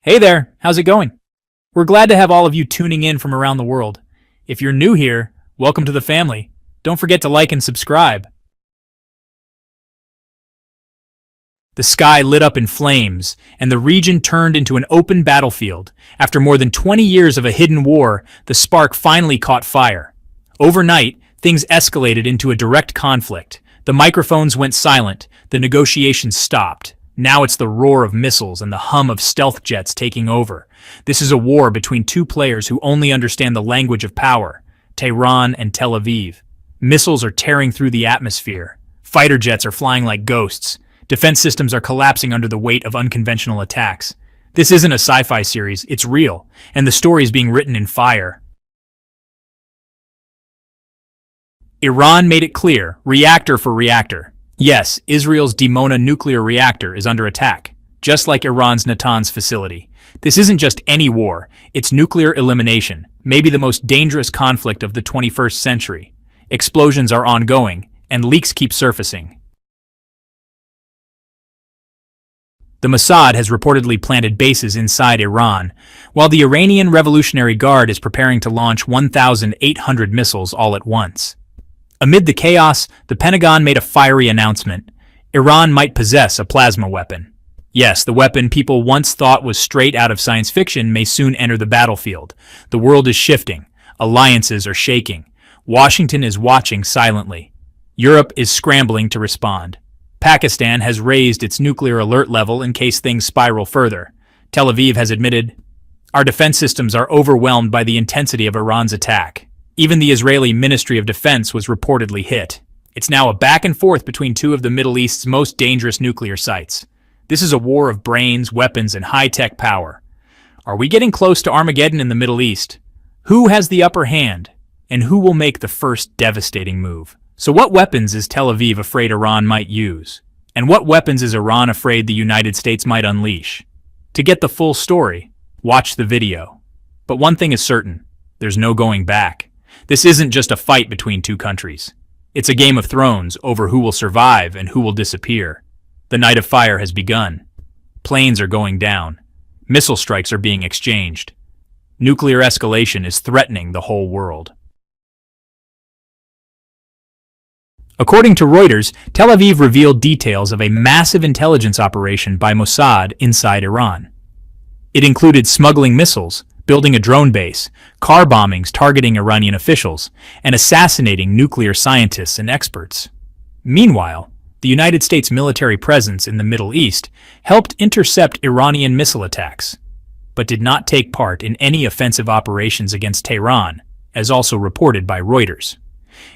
Hey there, how's it going? We're glad to have all of you tuning in from around the world. If you're new here, welcome to the family. Don't forget to like and subscribe. The sky lit up in flames, and the region turned into an open battlefield. After more than 20 years of a hidden war, the spark finally caught fire. Overnight, things escalated into a direct conflict. The microphones went silent, the negotiations stopped. Now it's the roar of missiles and the hum of stealth jets taking over. This is a war between two players who only understand the language of power, Tehran and Tel Aviv. Missiles are tearing through the atmosphere. Fighter jets are flying like ghosts. Defense systems are collapsing under the weight of unconventional attacks. This isn't a sci-fi series, it's real, and the story is being written in fire. Iran made it clear, reactor for reactor. Yes, Israel's Dimona nuclear reactor is under attack, just like Iran's Natanz facility. This isn't just any war, it's nuclear elimination, maybe the most dangerous conflict of the 21st century. Explosions are ongoing, and leaks keep surfacing. The Mossad has reportedly planted bases inside Iran, while the Iranian Revolutionary Guard is preparing to launch 1,800 missiles all at once. Amid the chaos, the Pentagon made a fiery announcement. Iran might possess a plasma weapon. Yes, the weapon people once thought was straight out of science fiction may soon enter the battlefield. The world is shifting. Alliances are shaking. Washington is watching silently. Europe is scrambling to respond. Pakistan has raised its nuclear alert level in case things spiral further. Tel Aviv has admitted, "Our defense systems are overwhelmed by the intensity of Iran's attack." Even the Israeli Ministry of Defense was reportedly hit. It's now a back and forth between two of the Middle East's most dangerous nuclear sites. This is a war of brains, weapons, and high-tech power. Are we getting close to Armageddon in the Middle East? Who has the upper hand? And who will make the first devastating move? So what weapons is Tel Aviv afraid Iran might use? And what weapons is Iran afraid the United States might unleash? To get the full story, watch the video. But one thing is certain, there's no going back. This isn't just a fight between two countries. It's a game of thrones over who will survive and who will disappear. The night of fire has begun. Planes are going down. Missile strikes are being exchanged. Nuclear escalation is threatening the whole world. According to Reuters, Tel Aviv revealed details of a massive intelligence operation by Mossad inside Iran. It included smuggling missiles, building a drone base, car bombings targeting Iranian officials, and assassinating nuclear scientists and experts. Meanwhile, the United States military presence in the Middle East helped intercept Iranian missile attacks, but did not take part in any offensive operations against Tehran, as also reported by Reuters.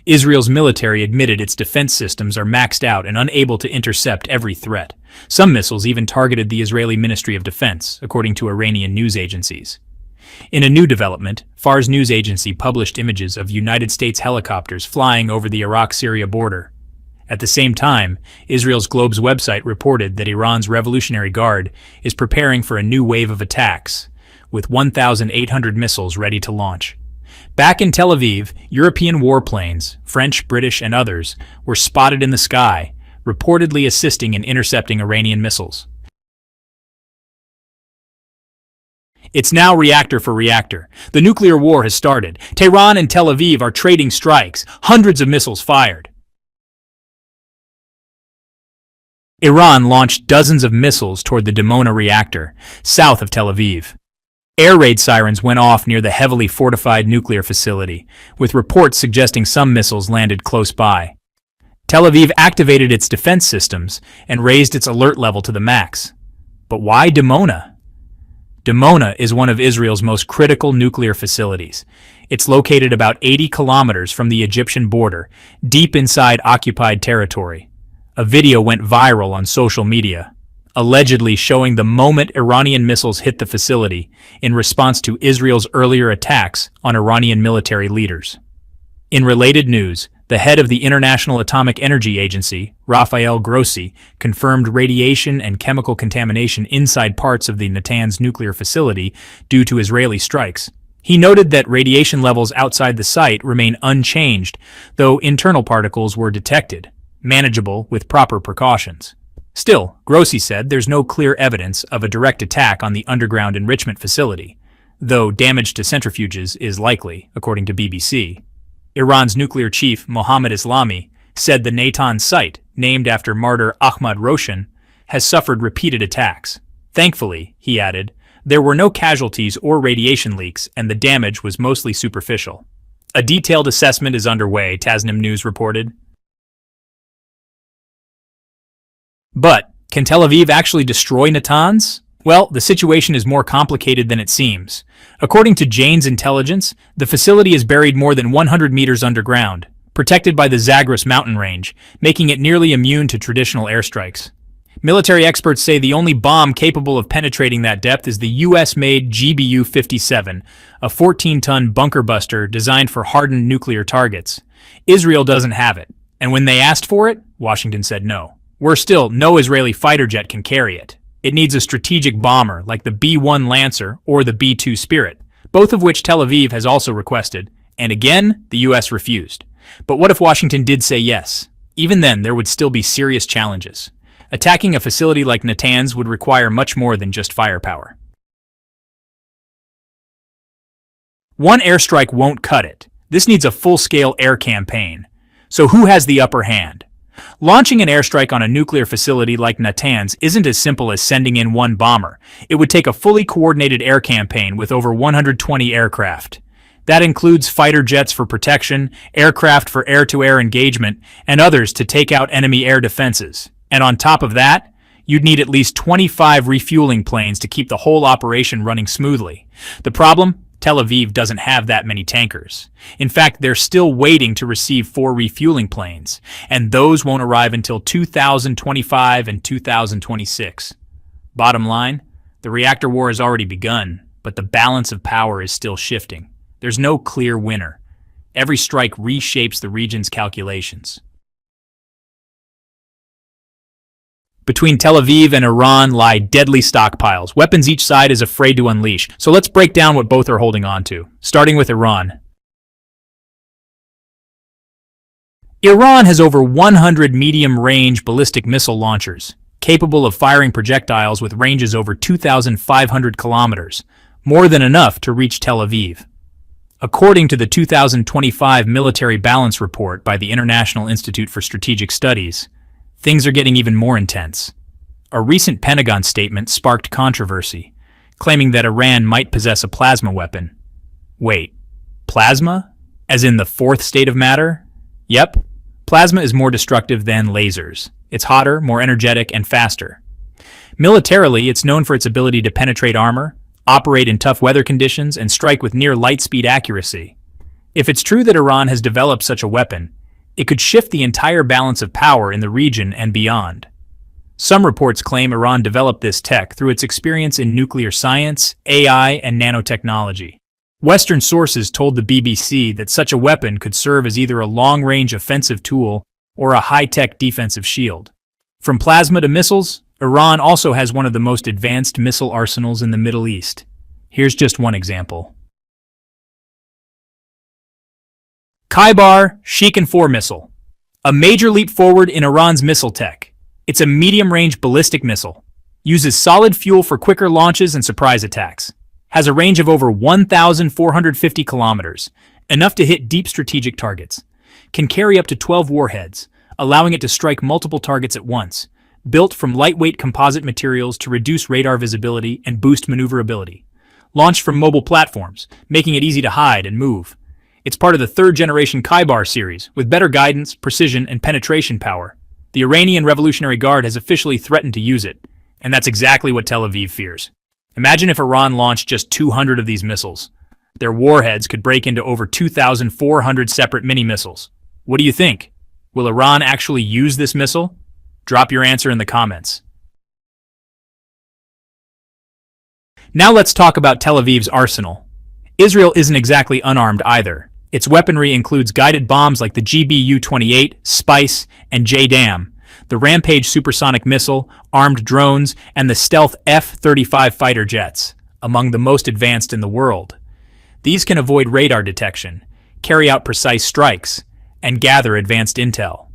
Israel's military admitted its defense systems are maxed out and unable to intercept every threat. Some missiles even targeted the Israeli Ministry of Defense, according to Iranian news agencies. In a new development, Fars news agency published images of United States helicopters flying over the Iraq-Syria border. At the same time, Israel's Globes website reported that Iran's Revolutionary Guard is preparing for a new wave of attacks, with 1,800 missiles ready to launch. Back in Tel Aviv, European warplanes, French, British, and others, were spotted in the sky, reportedly assisting in intercepting Iranian missiles. It's now reactor for reactor. The nuclear war has started. Tehran and Tel Aviv are trading strikes, hundreds of missiles fired. Iran launched dozens of missiles toward the Dimona reactor, south of Tel Aviv. Air raid sirens went off near the heavily fortified nuclear facility, with reports suggesting some missiles landed close by. Tel Aviv activated its defense systems and raised its alert level to the max. But why Dimona? Dimona is one of Israel's most critical nuclear facilities. It's located about 80 kilometers from the Egyptian border, deep inside occupied territory. A video went viral on social media, allegedly showing the moment Iranian missiles hit the facility in response to Israel's earlier attacks on Iranian military leaders. In related news, the head of the International Atomic Energy Agency, Rafael Grossi, confirmed radiation and chemical contamination inside parts of the Natanz nuclear facility due to Israeli strikes. He noted that radiation levels outside the site remain unchanged, though internal particles were detected, manageable with proper precautions. Still, Grossi said there's no clear evidence of a direct attack on the underground enrichment facility, though damage to centrifuges is likely, according to BBC. Iran's nuclear chief, Mohammad Islami, said the Natanz site, named after martyr Ahmad Roshan, has suffered repeated attacks. Thankfully, he added, there were no casualties or radiation leaks, and the damage was mostly superficial. A detailed assessment is underway, Tasnim News reported. But, can Tel Aviv actually destroy Natanz? Well, the situation is more complicated than it seems. According to Jane's intelligence, the facility is buried more than 100 meters underground, protected by the Zagros mountain range, making it nearly immune to traditional airstrikes. Military experts say the only bomb capable of penetrating that depth is the US-made GBU-57, a 14-ton bunker buster designed for hardened nuclear targets. Israel doesn't have it, and when they asked for it, Washington said no. Worse still, no Israeli fighter jet can carry it. It needs a strategic bomber like the B-1 Lancer or the B-2 Spirit, both of which Tel Aviv has also requested, and again, the US refused. But what if Washington did say yes? Even then, there would still be serious challenges. Attacking a facility like Natanz would require much more than just firepower. One airstrike won't cut it. This needs a full-scale air campaign. So who has the upper hand? Launching an airstrike on a nuclear facility like Natanz isn't as simple as sending in one bomber. It would take a fully coordinated air campaign with over 120 aircraft. That includes fighter jets for protection, aircraft for air-to-air engagement, and others to take out enemy air defenses. And on top of that, you'd need at least 25 refueling planes to keep the whole operation running smoothly. The problem? Tel Aviv doesn't have that many tankers. In fact, they're still waiting to receive 4 refueling planes, and those won't arrive until 2025 and 2026. Bottom line, the reactor war has already begun, but the balance of power is still shifting. There's no clear winner. Every strike reshapes the region's calculations. Between Tel Aviv and Iran lie deadly stockpiles, weapons each side is afraid to unleash. So let's break down what both are holding on to, starting with Iran. Iran has over 100 medium-range ballistic missile launchers, capable of firing projectiles with ranges over 2,500 kilometers, more than enough to reach Tel Aviv. According to the 2025 Military Balance Report by the International Institute for Strategic Studies, things are getting even more intense. A recent Pentagon statement sparked controversy, claiming that Iran might possess a plasma weapon. Wait, plasma? As in the fourth state of matter? Yep, plasma is more destructive than lasers. It's hotter, more energetic, and faster. Militarily, it's known for its ability to penetrate armor, operate in tough weather conditions, and strike with near light-speed accuracy. If it's true that Iran has developed such a weapon, it could shift the entire balance of power in the region and beyond. Some reports claim Iran developed this tech through its experience in nuclear science, AI, and nanotechnology. Western sources told the BBC that such a weapon could serve as either a long-range offensive tool or a high-tech defensive shield. From plasma to missiles, Iran also has one of the most advanced missile arsenals in the Middle East. Here's just one example. Kheibar Shekan 4 missile. A major leap forward in Iran's missile tech. It's a medium-range ballistic missile. Uses solid fuel for quicker launches and surprise attacks. Has a range of over 1,450 kilometers, enough to hit deep strategic targets. Can carry up to 12 warheads, allowing it to strike multiple targets at once. Built from lightweight composite materials to reduce radar visibility and boost maneuverability. Launched from mobile platforms, making it easy to hide and move. It's part of the third-generation Kheibar series, with better guidance, precision, and penetration power. The Iranian Revolutionary Guard has officially threatened to use it, and that's exactly what Tel Aviv fears. Imagine if Iran launched just 200 of these missiles. Their warheads could break into over 2,400 separate mini-missiles. What do you think? Will Iran actually use this missile? Drop your answer in the comments. Now let's talk about Tel Aviv's arsenal. Israel isn't exactly unarmed either. Its weaponry includes guided bombs like the GBU-28, Spice, and JDAM, the Rampage supersonic missile, armed drones, and the stealth F-35 fighter jets, among the most advanced in the world. These can avoid radar detection, carry out precise strikes, and gather advanced intel.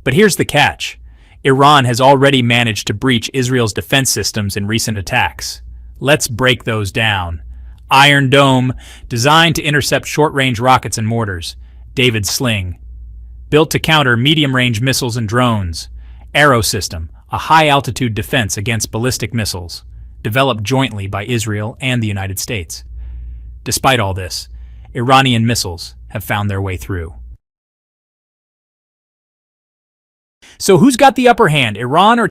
But here's the catch. Iran has already managed to breach Israel's defense systems in recent attacks. Let's break those down. Iron Dome, designed to intercept short-range rockets and mortars. David Sling, built to counter medium-range missiles and drones. Arrow System, a high-altitude defense against ballistic missiles, developed jointly by Israel and the United States. Despite all this, Iranian missiles have found their way through. So who's got the upper hand, Iran or